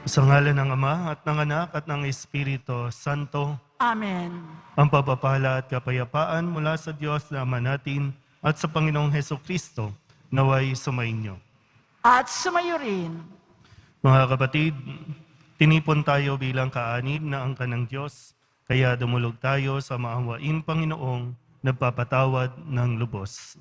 Sa ngalan ng Ama at ng Anak at ng Espiritu Santo, Amen. ang pagpapala at kapayapaan mula sa Diyos na Ama natin at sa Panginoong Hesukristo naway sumainyo. At sumayo rin. Mga kapatid, tinipon tayo bilang kaanib na angkan ng Diyos, kaya dumulog tayo sa maawaing Panginoong nagpapatawad ng lubos.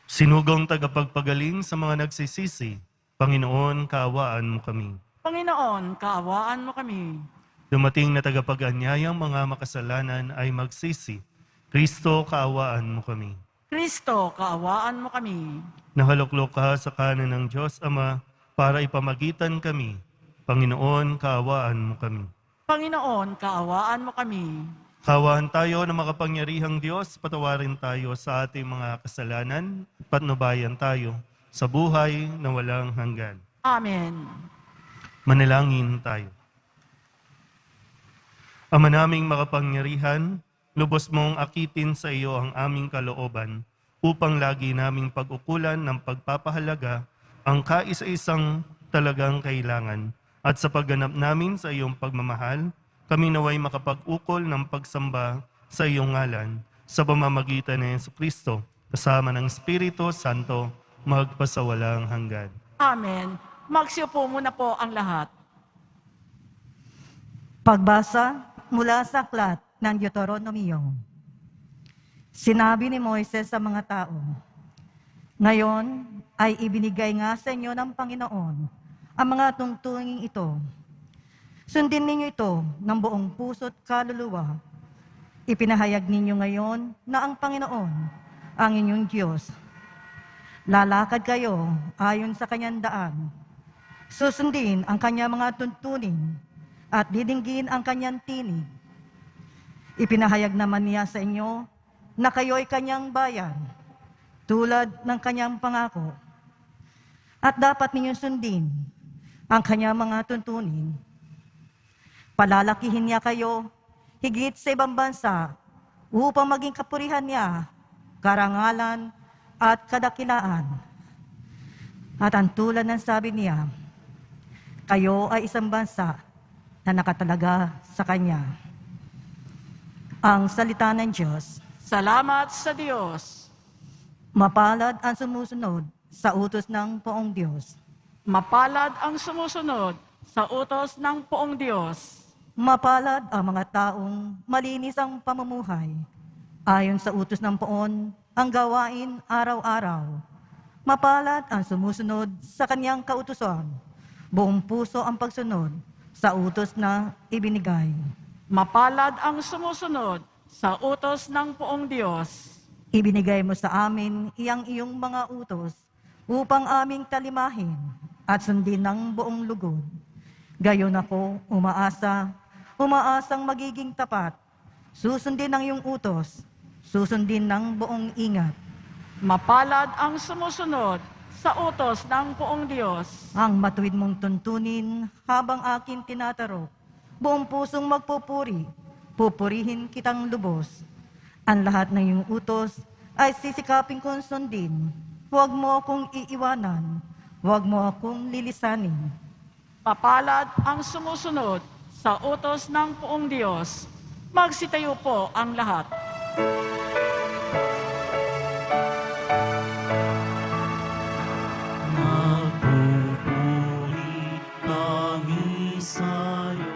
Sinugong tagapagpagaling sa mga nagsisisi, Panginoon, kaawaan mo kami. Panginoon, kaawaan mo kami. Dumating na tagapag-anyayang mga makasalanan ay magsisi, Kristo, kaawaan mo kami. Kristo, kaawaan mo kami. Nahaluklok ka sa kanan ng Diyos Ama para ipamagitan kami. Panginoon, kaawaan mo kami. Panginoon, kaawaan mo kami. Kaawaan tayo na makapangyarihang Diyos, patawarin tayo sa ating mga kasalanan, patnubayan tayo sa buhay na walang hanggan. Amen. Manalangin tayo. Ama naming makapangyarihan, lubos mong akitin sa iyo ang aming kalooban upang lagi naming pag-ukulan ng pagpapahalaga ang kaisa-isang talagang kailangan. At sa pagganap namin sa iyong pagmamahal, kami naway makapag-ukol ng pagsamba sa iyong ngalan sa pamamagitan ng Jesucristo kasama ng Espiritu Santo magpasawalang hanggan. Amen. Magsiupo muna po ang lahat. Pagbasa mula sa aklat ng Deuteronomio. Sinabi ni Moises sa mga tao, ngayon ay ibinigay nga sa inyo ng Panginoon ang mga tungtunging ito. Sundin ninyo ito ng buong puso't kaluluwa. Ipinahayag ninyo ngayon na ang Panginoon, ang inyong Diyos. Lalakad kayo ayon sa kanyang daan. Susundin ang kanyang mga tuntunin at didinggin ang kanyang tinig. Ipinahayag naman niya sa inyo na kayo'y kanyang bayan, tulad ng kanyang pangako. At dapat ninyong sundin ang kanyang mga tuntunin. Palalakihin niya kayo higit sa ibang bansa upang maging kapurihan niya, karangalan at kadakilaan. At ang tulad ng sabi niya, kayo ay isang bansa na nakatalaga sa Kanya. Ang salita ng Diyos. Salamat sa Diyos. Mapalad ang sumusunod sa utos ng Poong Diyos. Mapalad ang sumusunod sa utos ng Poong Diyos. Mapalad ang mga taong malinis ang pamumuhay. Ayon sa utos ng Poon, ang gawain araw-araw. Mapalad ang sumusunod sa kanyang kautusan. Buong puso ang pagsunod sa utos na ibinigay. Mapalad ang sumusunod sa utos ng Poong Diyos. Ibinigay mo sa amin iyong mga utos upang aming talimahin at sundin ng buong lugod. Gayon ako umaasang magiging tapat. Susundin ang iyong utos, susundin ng buong ingat. Mapalad ang sumusunod sa utos ng Poong Diyos. Ang matuwid mong tuntunin habang akin tinatarok. Buong pusong magpupuri, pupurihin kitang lubos. Ang lahat ng iyong utos ay sisikapin kong sundin. Huwag mo akong iiwanan, huwag mo akong lilisanin. Mapalad ang sumusunod sa utos ng Poong Diyos. Magsitayo po ang lahat. Nagpupuri kami sa'yo,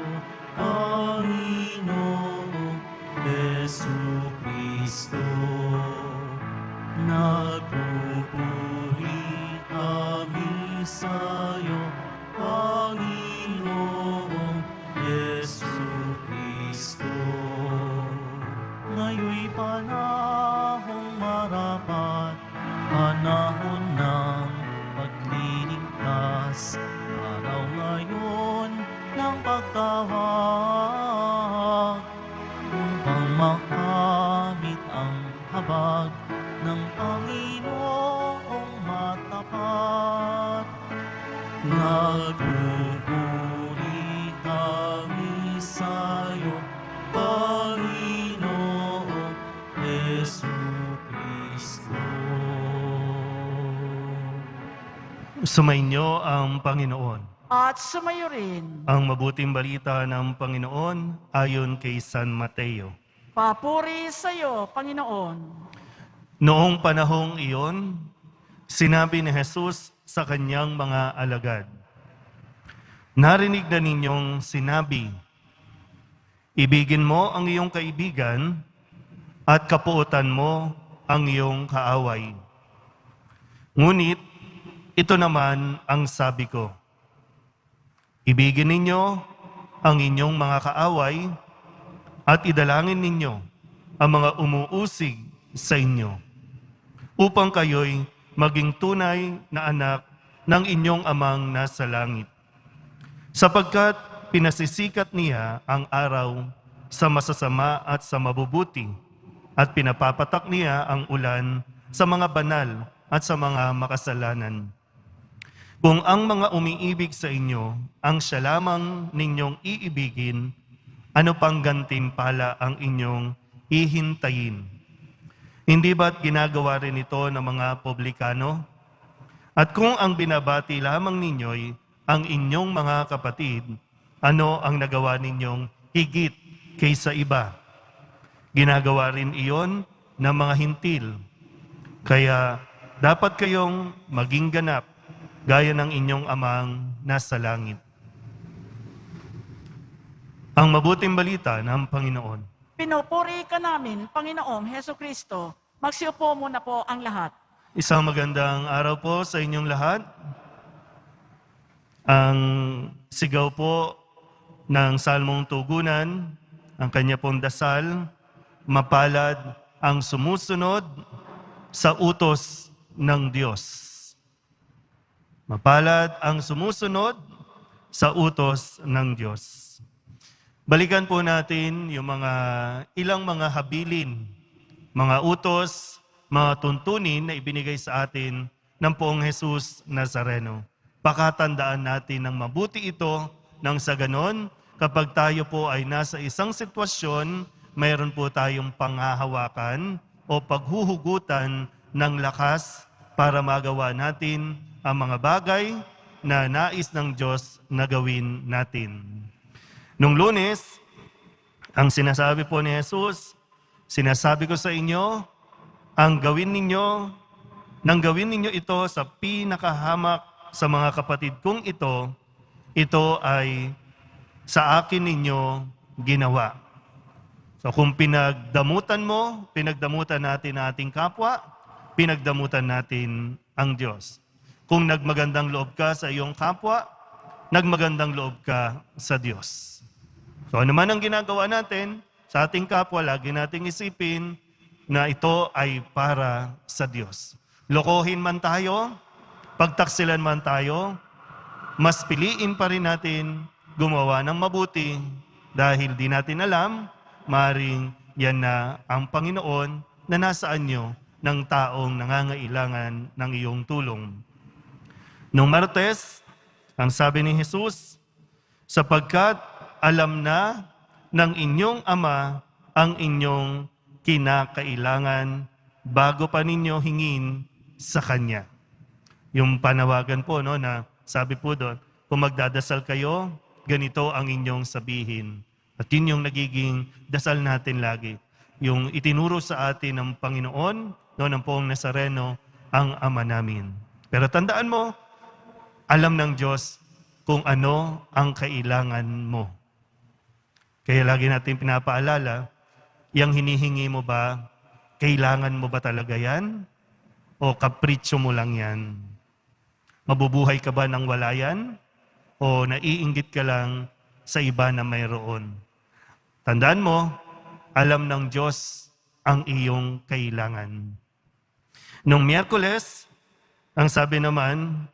Panginoong Jesucristo. Nagpupuri kami sa'yo, Panginoong Jesucristo. Ngayon'y panahong marapat, panahon ng pagliligtas, araw ngayon ng pagtawag, upang makamit ang habag ng Panginoong matapat. Nagpupuri kami sa'yo, Panginoong Jesucristo. Sumainyo ang Panginoon. At sumayo rin. Ang mabuting balita ng Panginoon ayon kay San Mateo. Papuri sa iyo, Panginoon. Noong panahong iyon, sinabi ni Jesus sa kanyang mga alagad, "Narinig na ninyong sinabi, ibigin mo ang iyong kaibigan at kapuotan mo ang iyong kaaway. Ngunit ito naman ang sabi ko, ibigin ninyo ang inyong mga kaaway at idalangin ninyo ang mga umuusig sa inyo, upang kayo'y maging tunay na anak ng inyong amang nasa langit. Sapagkat pinasisikat niya ang araw sa masasama at sa mabubuti, at pinapapatak niya ang ulan sa mga banal at sa mga makasalanan. Kung ang mga umiibig sa inyo ang siya lamang ninyong iibigin, ano pang gantimpala ang inyong hihintayin? Hindi ba't ginagawa rin ito ng mga publikano? At kung ang binabati lamang ninyo'y ang inyong mga kapatid, ano ang nagawa ninyong higit kaysa iba? Ginagawa rin iyon ng mga hintil. Kaya dapat kayong maging ganap gaya ng inyong amang nasa langit." Ang mabuting balita ng Panginoon. Pinupuri ka namin, Panginoong Heso Kristo. Magsiupo muna po ang lahat. Isang magandang araw po sa inyong lahat. Ang sigaw po ng Salmong Tugunan, ang kanya pong dasal, mapalad ang sumusunod sa utos ng Diyos. Mapalad ang sumusunod sa utos ng Diyos. Balikan po natin yung ilang mga habilin, mga utos, mga tuntunin na ibinigay sa atin ng Poong Jesus Nazareno. Pakatandaan natin ng mabuti ito nang sa ganon, kapag tayo po ay nasa isang sitwasyon, mayroon po tayong panghahawakan o paghuhugutan ng lakas para magawa natin ang mga bagay na nais ng Diyos na gawin natin. Nung Lunes, ang sinasabi po ni Jesus, sinasabi ko sa inyo, nang gawin ninyo ito sa pinakahamak sa mga kapatid kong ito ay sa akin ninyo ginawa. So kung pinagdamutan natin ang ating kapwa, pinagdamutan natin ang Diyos. Kung nagmagandang loob ka sa iyong kapwa, nagmagandang loob ka sa Diyos. So ano man ang ginagawa natin sa ating kapwa, lagi nating isipin na ito ay para sa Diyos. Lokohin man tayo, pagtaksilan man tayo, mas piliin pa rin natin gumawa ng mabuti dahil di natin alam, maring yan na ang Panginoon na nasa anyo ng taong nangangailangan ng iyong tulong. Noong Martes, ang sabi ni Jesus, sapagkat alam na ng inyong Ama ang inyong kinakailangan bago pa ninyo hingin sa Kanya. Yung panawagan po, na sabi po doon, kung magdadasal kayo, ganito ang inyong sabihin. At yun yung nagiging dasal natin lagi. Yung itinuro sa atin ng Panginoon, ng Poong Nazareno, ang Ama namin. Pero tandaan mo, alam ng Diyos kung ano ang kailangan mo. Kaya lagi natin pinapaalala, yung hinihingi mo ba, kailangan mo ba talaga yan? O kapritsyo mo lang yan? Mabubuhay ka ba ng wala yan? O naiinggit ka lang sa iba na mayroon? Tandaan mo, alam ng Diyos ang iyong kailangan. Nung Miyerkules, ang sabi naman,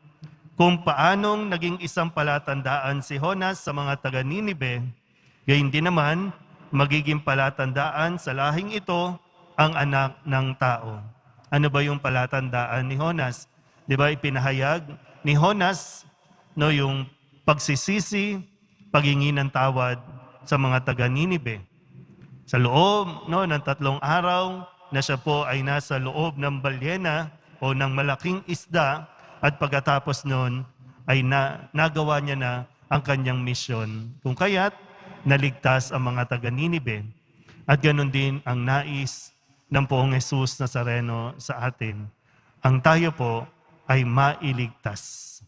kung paanong naging isang palatandaan si Jonas sa mga taga-Ninibe, gayon din naman, magiging palatandaan sa lahing ito ang anak ng tao. Ano ba yung palatandaan ni Jonas? Di ba ipinahayag ni Jonas yung pagsisisi, paghingi ng tawad sa mga taga-Ninibe. Sa loob ng 3 araw na siya po ay nasa loob ng balyena o ng malaking isda at pagkatapos nun ay nagawa niya na ang kanyang misyon. Kung kaya't naligtas ang mga taga Ninive. At ganun din ang nais ng Poong Jesus Nazareno sa atin. Ang tayo po ay mailigtas.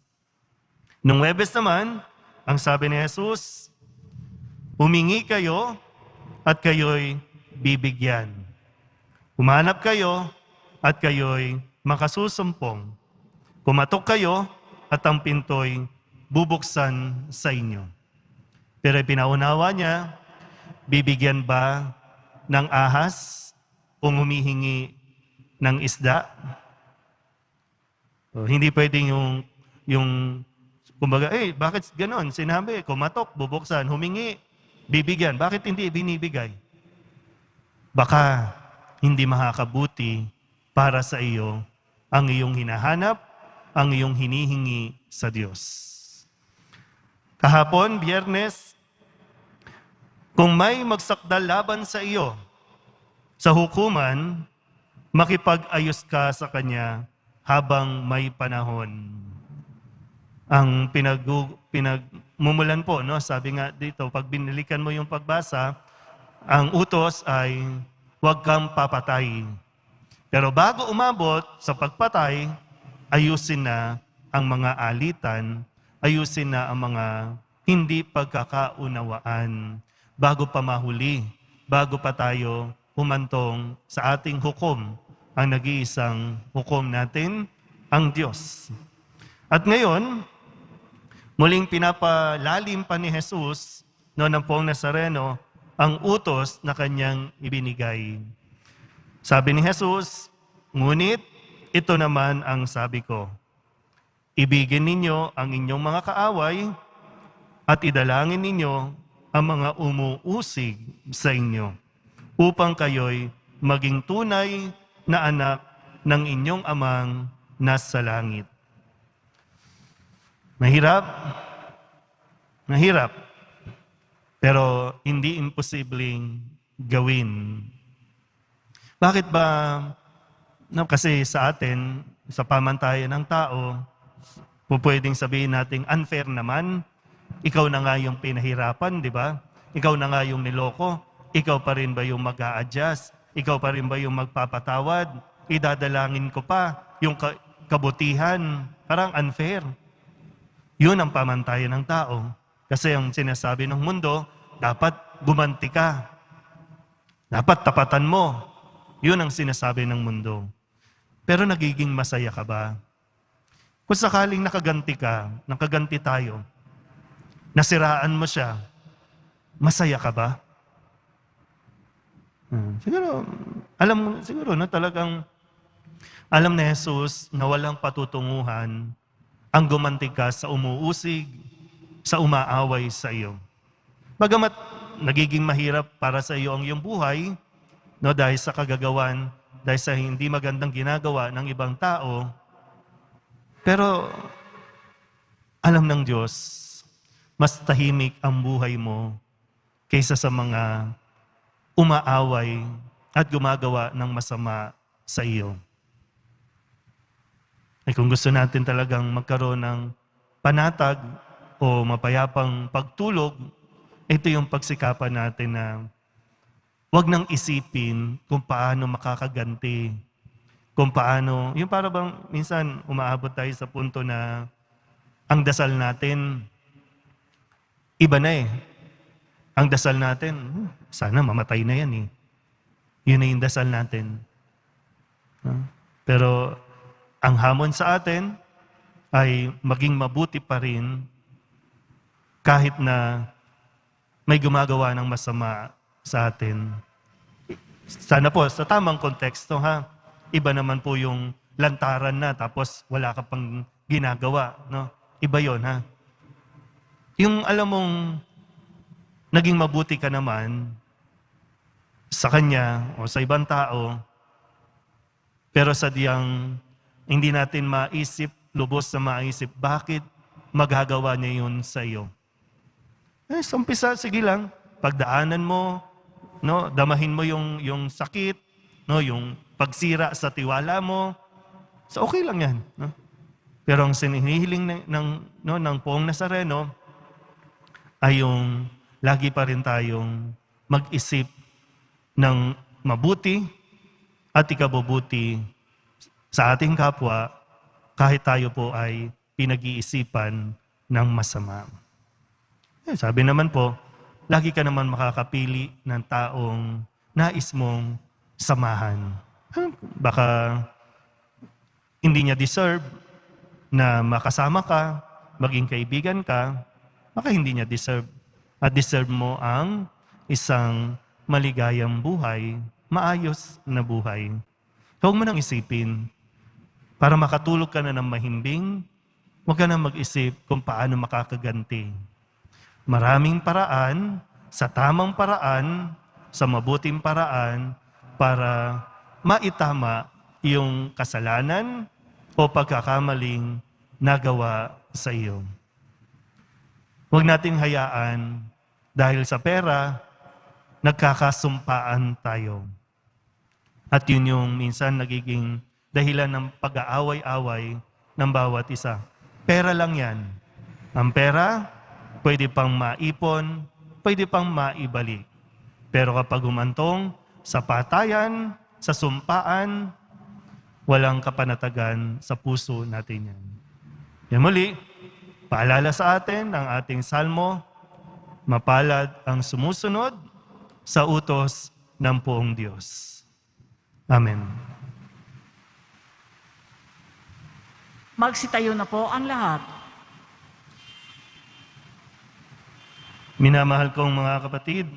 Nung Huwebes naman, ang sabi ni Jesus, humingi kayo at kayo'y bibigyan. Humanap kayo at kayo'y makasusumpong. Kumatok kayo at ang pinto'y bubuksan sa inyo. Pero pinaunawa niya, bibigyan ba ng ahas o humihingi ng isda? O, hindi pwedeng yung kumbaga, bakit ganon? Sinabi, kumatok, bubuksan, humingi, bibigyan. Bakit hindi binibigay? Baka hindi makakabuti para sa iyo ang iyong hinahanap, ang iyong hinihingi sa Diyos. Kahapon, Biyernes, kung may magsakdal laban sa iyo sa hukuman, makipag-ayos ka sa kanya habang may panahon. Ang pinagmumulan po, no? Sabi nga dito, pag binilikan mo yung pagbasa, ang utos ay huwag kang papatay. Pero bago umabot sa pagpatay, ayusin na ang mga alitan, ayusin na ang mga hindi pagkakaunawaan bago pa mahuli, bago pa tayo humantong sa ating hukom, ang nag-iisang hukom natin, ang Diyos. At ngayon, muling pinapalalim pa ni Jesus, ng Poong Nazareno, ang utos na kanyang ibinigay. Sabi ni Jesus, ngunit ito naman ang sabi ko, ibigin ninyo ang inyong mga kaaway at idalangin ninyo ang mga umuusig sa inyo upang kayo'y maging tunay na anak ng inyong amang nasa langit. Mahirap. Mahirap. Pero hindi imposibleng gawin. Bakit ba? No, kasi sa atin, sa pamantayan ng tao, pwedeng sabihin natin unfair naman. Ikaw na nga yung pinahirapan, di ba? Ikaw na nga yung niloko. Ikaw pa rin ba yung mag-a-adjust? Ikaw pa rin ba yung magpapatawad? Idadalangin ko pa yung kabutihan. Parang unfair. Yun ang pamantayan ng tao. Kasi ang sinasabi ng mundo, dapat gumanti ka. Dapat tapatan mo. Yun ang sinasabi ng mundo. Pero nagiging masaya ka ba? Kung sakaling nakaganti tayo, nasiraan mo siya, masaya ka ba? Siguro na talagang alam ni Jesus na walang patutunguhan ang gumanti ka sa umuusig, sa umaaway sa iyo. Bagamat nagiging mahirap para sa iyo ang iyong buhay, no, dahil sa kagagawan, dahil sa hindi magandang ginagawa ng ibang tao, pero alam ng Diyos, mas tahimik ang buhay mo kaysa sa mga umaaway at gumagawa ng masama sa iyo. Ay kung gusto natin talagang magkaroon ng panatag o mapayapang pagtulog, ito yung pagsikapan natin na huwag nang isipin kung paano makakaganti, kung paano, yung para bang minsan umaabot tayo sa punto na ang dasal natin, iba na eh. Ang dasal natin, sana mamatay na yan eh. Yun na yung dasal natin. Pero ang hamon sa atin ay maging mabuti pa rin kahit na may gumagawa ng masama sa atin. Sana po, sa tamang konteksto ha, iba naman po yung lantaran na tapos wala ka pang ginagawa. No? Iba yon ha. Yung alam mong naging mabuti ka naman sa kanya o sa ibang tao, pero sadyang hindi natin maisip, lubos na maisip, bakit magagawa niya yun sa iyo? Sa umpisa, sige lang, pagdaanan mo, no, damahin mo yung sakit, no, yung pagsira sa tiwala mo, so okay lang yan. No? Pero ang sinihiling ng Poong Nazareno ay yung lagi pa rin tayong mag-isip ng mabuti at ikabubuti sa ating kapwa kahit tayo po ay pinag-iisipan ng masama. Sabi naman po, lagi ka naman makakapili ng taong nais mong samahan. Baka hindi niya deserve na makasama ka, maging kaibigan ka, baka hindi niya deserve. At deserve mo ang isang maligayang buhay, maayos na buhay. Huwag mo nang isipin, para makatulog ka na ng mahimbing, huwag ka na mag-isip kung paano makakaganti. Maraming paraan, sa tamang paraan, sa mabuting paraan, para maitama yung kasalanan o pagkakamaling nagawa sa iyo. Huwag nating hayaan dahil sa pera, nagkakasumpaan tayo. At yun yung minsan nagiging dahilan ng pag-aaway-away ng bawat isa. Pera lang yan. Ang pera, pwede pang maipon, pwede pang maibalik. Pero kapag umantong sa patayan, sa sumpaan, walang kapanatagan sa puso natin yan. Yan muli, paalala sa atin ang ating salmo, mapalad ang sumusunod sa utos ng Poong Diyos. Amen. Magsitayo na po ang lahat. Minamahal kong mga kapatid,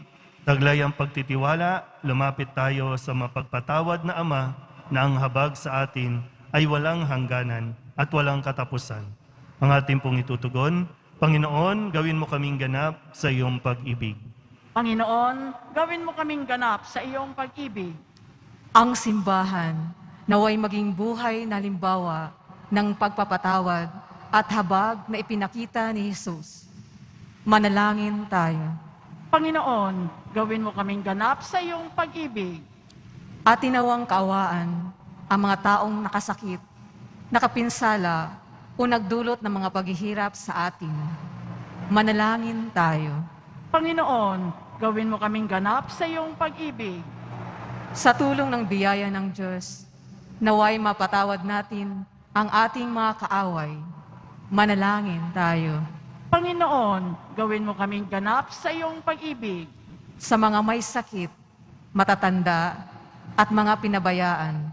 taglay ang pagtitiwala, lumapit tayo sa mapagpatawad na Ama na ang habag sa atin ay walang hangganan at walang katapusan. Ang ating pong itutugon, Panginoon, gawin mo kaming ganap sa iyong pag-ibig. Panginoon, gawin mo kaming ganap sa iyong pag-ibig. Ang simbahan naway maging buhay na halimbawa ng pagpapatawad at habag na ipinakita ni Jesus. Manalangin tayo. Panginoon, gawin mo kaming ganap sa iyong pag-ibig. At tinawang kaawaan ang mga taong nakasakit, nakapinsala o nagdulot ng mga paghihirap sa atin. Manalangin tayo. Panginoon, gawin mo kaming ganap sa iyong pag-ibig. Sa tulong ng biyaya ng Diyos, naway mapatawad natin ang ating mga kaaway. Manalangin tayo. Panginoon, gawin mo kaming ganap sa iyong pag-ibig. Sa mga may sakit, matatanda, at mga pinabayaan,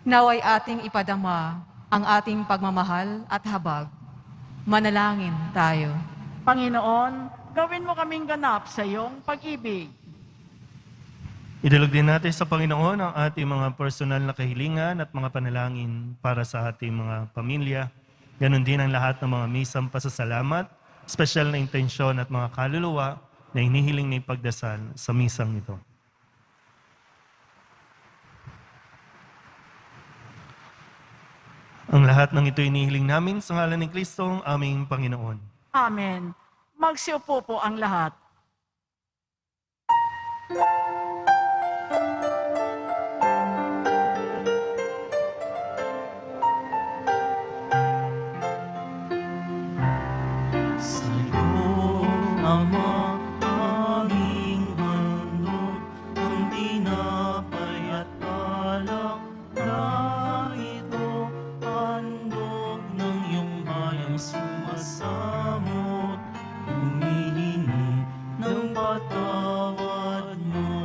naway ating ipadama ang ating pagmamahal at habag. Manalangin tayo. Panginoon, gawin mo kaming ganap sa iyong pag-ibig. Idalog din natin sa Panginoon ang ating mga personal na kahilingan at mga panalangin para sa ating mga pamilya. Ganon din ang lahat ng mga misang pasasalamat, espesyal na intensyon at mga kaluluwa na hinihiling na ipagdasal sa misang ito. Ang lahat ng ito inihiling namin sa ngalan ni Kristo, ang aming Panginoon. Amen. Magsiupo po ang lahat. Sa'yo, Ama, aming handog, ang tinapay at alak na ito, handog ng iyong bayang sumasamot, humihingi ng patawad mo.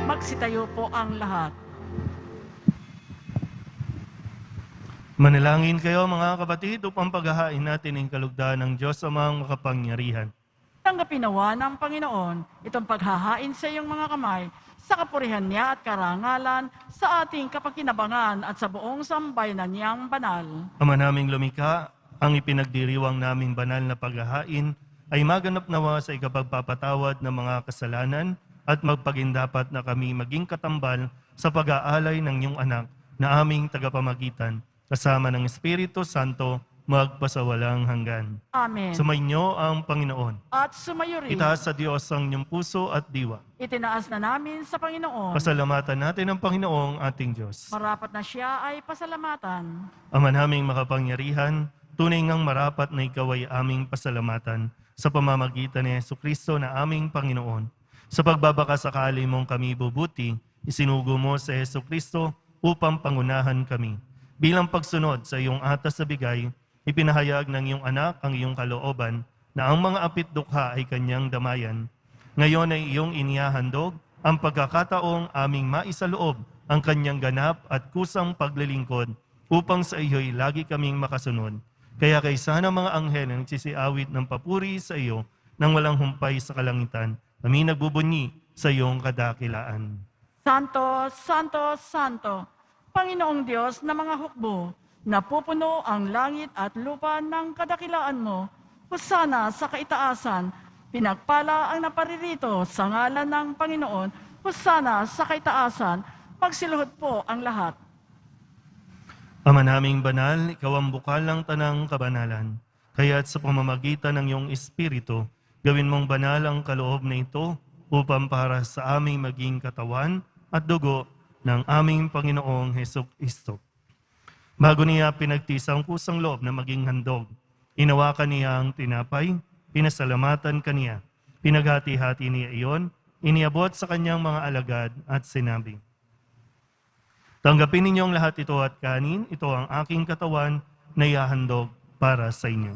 Magsitayo po ang lahat. Manalangin kayo mga kapatid upang paghahain natin ang kalugdan ng Diyos amang makapangyarihan. Tanggapin nawa ng Panginoon itong paghahain sa iyong mga kamay sa kapurihan niya at karangalan sa ating kapakinabangan at sa buong sambayanan niyang banal. Ama naming lumikha, ang ipinagdiriwang naming banal na paghahain ay maganap nawa sa ikapagpapatawad ng mga kasalanan at magpagindapat na kami maging katambal sa pag-aalay ng iyong anak na aming tagapamagitan kasama ng Espiritu Santo magpasawalang hanggan. Amen. Sumainyo ang Panginoon. At sumayo rin. Itaas sa Diyos ang inyong puso at diwa. Itinaas na namin sa Panginoon. Pasalamatan natin ang Panginoong ating Diyos. Marapat na siya ay pasalamatan. Ama naming makapangyarihan, tunay ngang marapat na ikaw ay aming pasalamatan sa pamamagitan ni Jesucristo na aming Panginoon. Sa pagbabakasakali mong kami bubuti, isinugo mo sa Jesucristo upang pangunahan kami. Bilang pagsunod sa iyong atas sa bigay, ipinahayag ng iyong anak ang iyong kalooban na ang mga apit-dukha ay kanyang damayan. Ngayon ay iyong inihahandog ang pagkakataong aming maisaloob ang kanyang ganap at kusang paglilingkod upang sa iyo'y lagi kaming makasunod. Kaya kaysa ng mga anghel na nagsisiawit ng papuri sa iyo nang walang humpay sa kalangitan, kami nagbubunyi sa iyong kadakilaan. Santo, Santo, Santo, Panginoong Diyos na mga hukbo, napupuno ang langit at lupa ng kadakilaan mo. Hosana sa kaitaasan, pinagpala ang naparirito sa ngalan ng Panginoon. Hosana sa kaitaasan, magsiluhod po ang lahat. Ama naming banal, ikaw ang bukal ng tanang kabanalan. Kaya't sa pamamagitan ng iyong Espiritu, gawin mong banal ang kaloob na ito upang para sa aming maging katawan at dugo ng aming Panginoong Hesukristo. Bago niya pinagtisa ang kusang loob na maging handog, inawakan niya ang tinapay, pinasalamatan kaniya, pinaghati-hati niya iyon, iniabot sa kanyang mga alagad at sinabi, "Tanggapin ninyong lahat ito at kanin, ito ang aking katawan na ihahandog para sa inyo."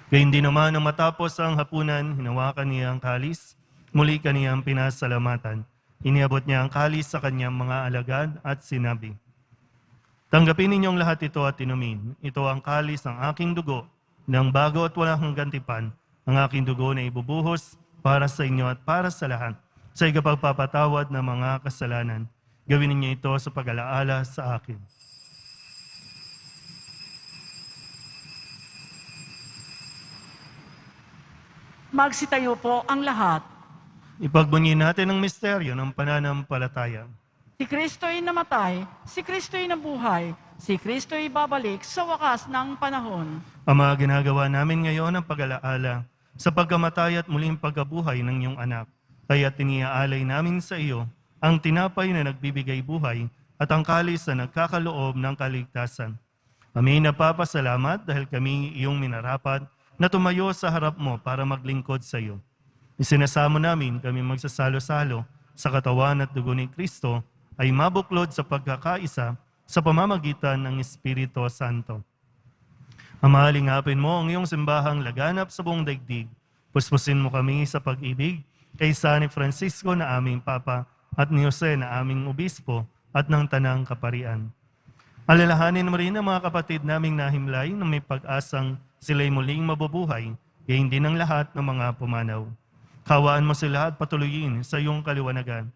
Gayun din naman nang matapos ang hapunan, hinawakan niya ang kalis, muli kaniyang pinasalamatan. Iniabot niya ang kalis sa kanyang mga alagad at sinabi, "Tanggapin ninyong lahat ito at inumin. Ito ang kalis ng aking dugo, ng bago at walang hanggang tipan, ang aking dugo na ibubuhos para sa inyo at para sa lahat, sa ikapagpapatawad ng mga kasalanan. Gawin ninyo ito sa pag-alaala sa akin." Magsitayo po ang lahat. Ipagbunyi natin ang misteryo ng pananampalataya. Si Kristo'y namatay, si Kristo'y nabuhay, si Kristo'y babalik sa wakas ng panahon. Ama, ginagawa namin ngayon ang pag-alaala sa pagkamatay at muling pagkabuhay ng iyong anak. Kaya tiniaalay namin sa iyo ang tinapay na nagbibigay buhay at ang kalis na nagkakaloob ng kaligtasan. Kami napapasalamat dahil kami iyong minarapat na tumayo sa harap mo para maglingkod sa iyo. Isinasamo namin kami magsasalo-salo sa katawan at dugo ni Kristo ay mabuklod sa pagkakaisa sa pamamagitan ng Espiritu Santo. Ama, lingapin mo ang iyong simbahang laganap sa buong daigdig. Puspusin mo kami sa pag-ibig kaysa ni Francisco na aming Papa at ni Jose na aming Obispo at ng Tanang Kaparian. Alalahanin mo rin ang mga kapatid naming nahimlay na may pag-asang sila'y muling mabubuhay, gayon din ang lahat ng mga pumanaw. Kawaan mo sila at patuloyin sa iyong kaliwanagan.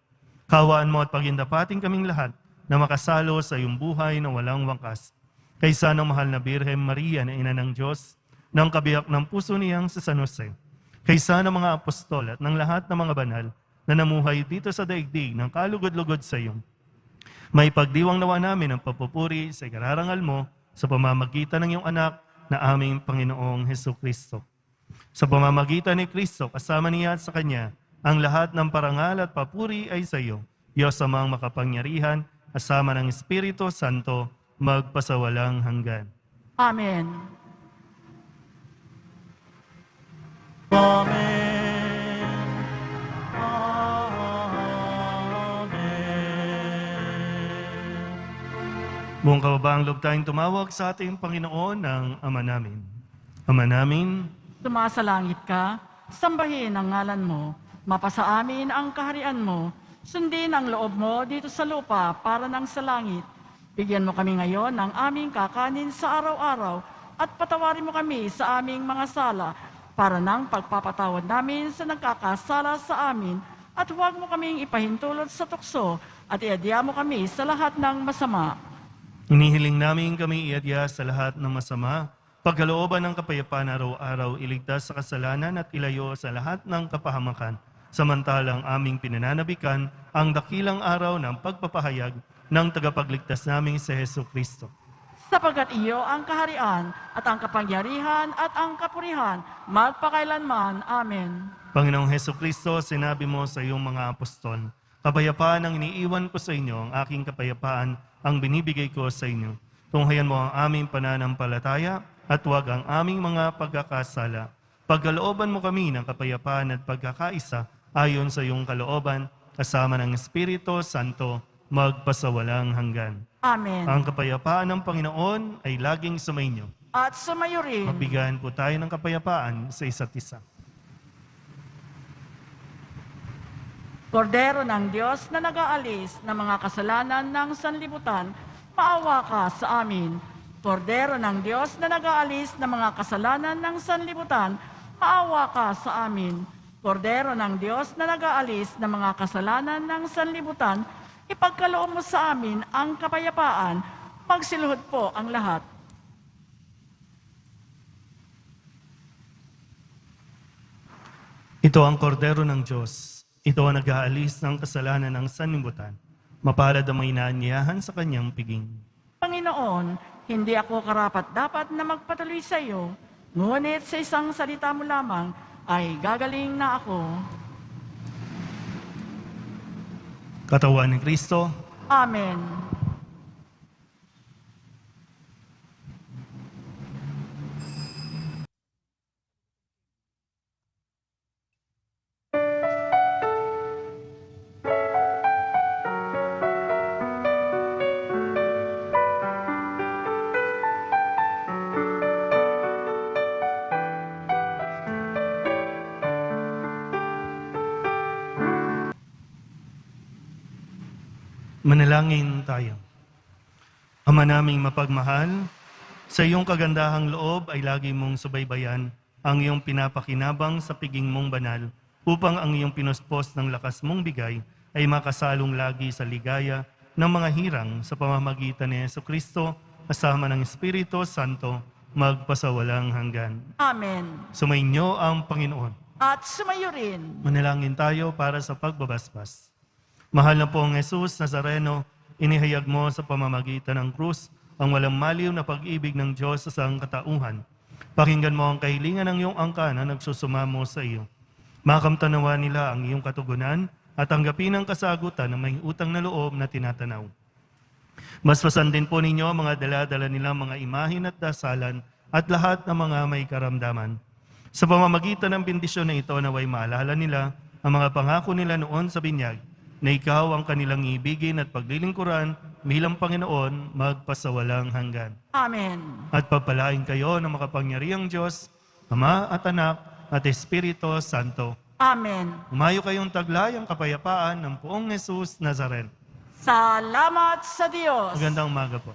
Kawaan mo at pagindapating kaming lahat na makasalo sa iyong buhay na walang wakas. Kaysa ng mahal na Birhen Maria na ina ng Diyos, ng kabiyak ng puso niyang sa San Jose. Kaysa ng mga apostol at ng lahat ng mga banal na namuhay dito sa daigdig ng kalugod-lugod sa iyo. May pagdiwang nawa namin ang papupuri sa ikararangal mo sa pamamagitan ng iyong anak na aming Panginoong Hesukristo. Sa pamamagitan ni Kristo, kasama niya at sa Kanya, ang lahat ng parangal at papuri ay sa iyo, Diyos amang makapangyarihan, kasama ng Espiritu Santo, magpasawalang hanggan. Amen. Amen. Amen. Buong kababaang loob tayong tumawag sa ating Panginoon ng Ama namin. Ama namin, Sumasalangit ka, sambahin ang ngalan mo, mapasa amin ang kaharian mo, sundin ang loob mo dito sa lupa para nang sa langit. Bigyan mo kami ngayon ng aming kakanin sa araw-araw at patawarin mo kami sa aming mga sala para nang pagpapatawad namin sa nagkakasala sa amin at huwag mo kaming ipahintulot sa tukso at iadya mo kami sa lahat ng masama. inihiling namin kami iadya sa lahat ng masama, pagkalooban ng kapayapaan araw-araw, iligtas sa kasalanan at ilayo sa lahat ng kapahamakan, samantalang aming pinananabikan ang dakilang araw ng pagpapahayag ng tagapagligtas naming si Hesu Kristo. Sapagkat iyo ang kaharian at ang kapangyarihan at ang kapurihan magpakailanman. Amen. Panginoong Hesu Kristo, sinabi mo sa iyong mga apostol, kapayapaan ang iniiwan ko sa inyo, ang aking kapayapaan ang binibigay ko sa inyo. Tunghayan mo ang aming pananampalataya at huwag ang aming mga pagkakasala. Pagkalooban mo kami ng kapayapaan at pagkakaisa ayon sa iyong kalooban, kasama ng Espiritu Santo, magpasawalang hanggan. Amen. Ang kapayapaan ng Panginoon ay laging sumainyo. At sumayo rin. Magbigyan po tayo ng kapayapaan sa isa't isa. Kordero ng Diyos na nag-aalis ng mga kasalanan ng sanlibutan, maawa ka sa amin. Kordero ng Diyos na nag-aalis ng mga kasalanan ng sanlibutan, maawa ka sa amin. Kordero ng Diyos na nag-aalis ng mga kasalanan ng sanlibutan, ipagkaloob mo sa amin ang kapayapaan. Magsiluhod po ang lahat. Ito ang kordero ng Diyos. Ito ang nag-aalis ng kasalanan ng sanlibutan. Mapalad ang may naanyayahan sa kanyang piging. Panginoon, hindi ako karapat-dapat na magpatuloy sa iyo, ngunit sa isang salita mo lamang ay gagaling na ako. Katawan ni Kristo, Amen. manalangin tayo. Ama naming mapagmahal, sa iyong kagandahang loob ay lagi mong subaybayan ang iyong pinapakinabang sa piging mong banal upang ang iyong pinuspos ng lakas mong bigay ay makasalong lagi sa ligaya ng mga hirang sa pamamagitan ni Yesu Kristo kasama ng Espiritu Santo magpasawalang hanggan. Amen. Sumainyo ang Panginoon. At sumayo rin. Manalangin tayo para sa pagbabasbas. Mahal na pong Jesus Nazareno, inihayag mo sa pamamagitan ng krus ang walang maliw na pag-ibig ng Diyos sa sangkatauhan. Pakinggan mo ang kahilingan ng iyong angka na nagsusumamo sa iyo. Makamtanawa nila ang iyong katugunan at tanggapin ang kasagutan ng may utang na loob na tinatanaw. Basbasan din po ninyo ang mga dala-dala nilang mga imahin at dasalan at lahat ng mga may karamdaman. Sa pamamagitan ng bendisyon na ito naway maalala nila ang mga pangako nila noon sa binyag na ikaw ang kanilang ibigin at paglilingkuran bilang Panginoon magpasawalang hanggan. Amen. At papalain kayo ng makapangyarihang Diyos, Ama at Anak at Espiritu Santo. Amen. Umayo kayong taglay ang kapayapaan ng poong Jesus Nazaren. Salamat sa Diyos. Magandang umaga po.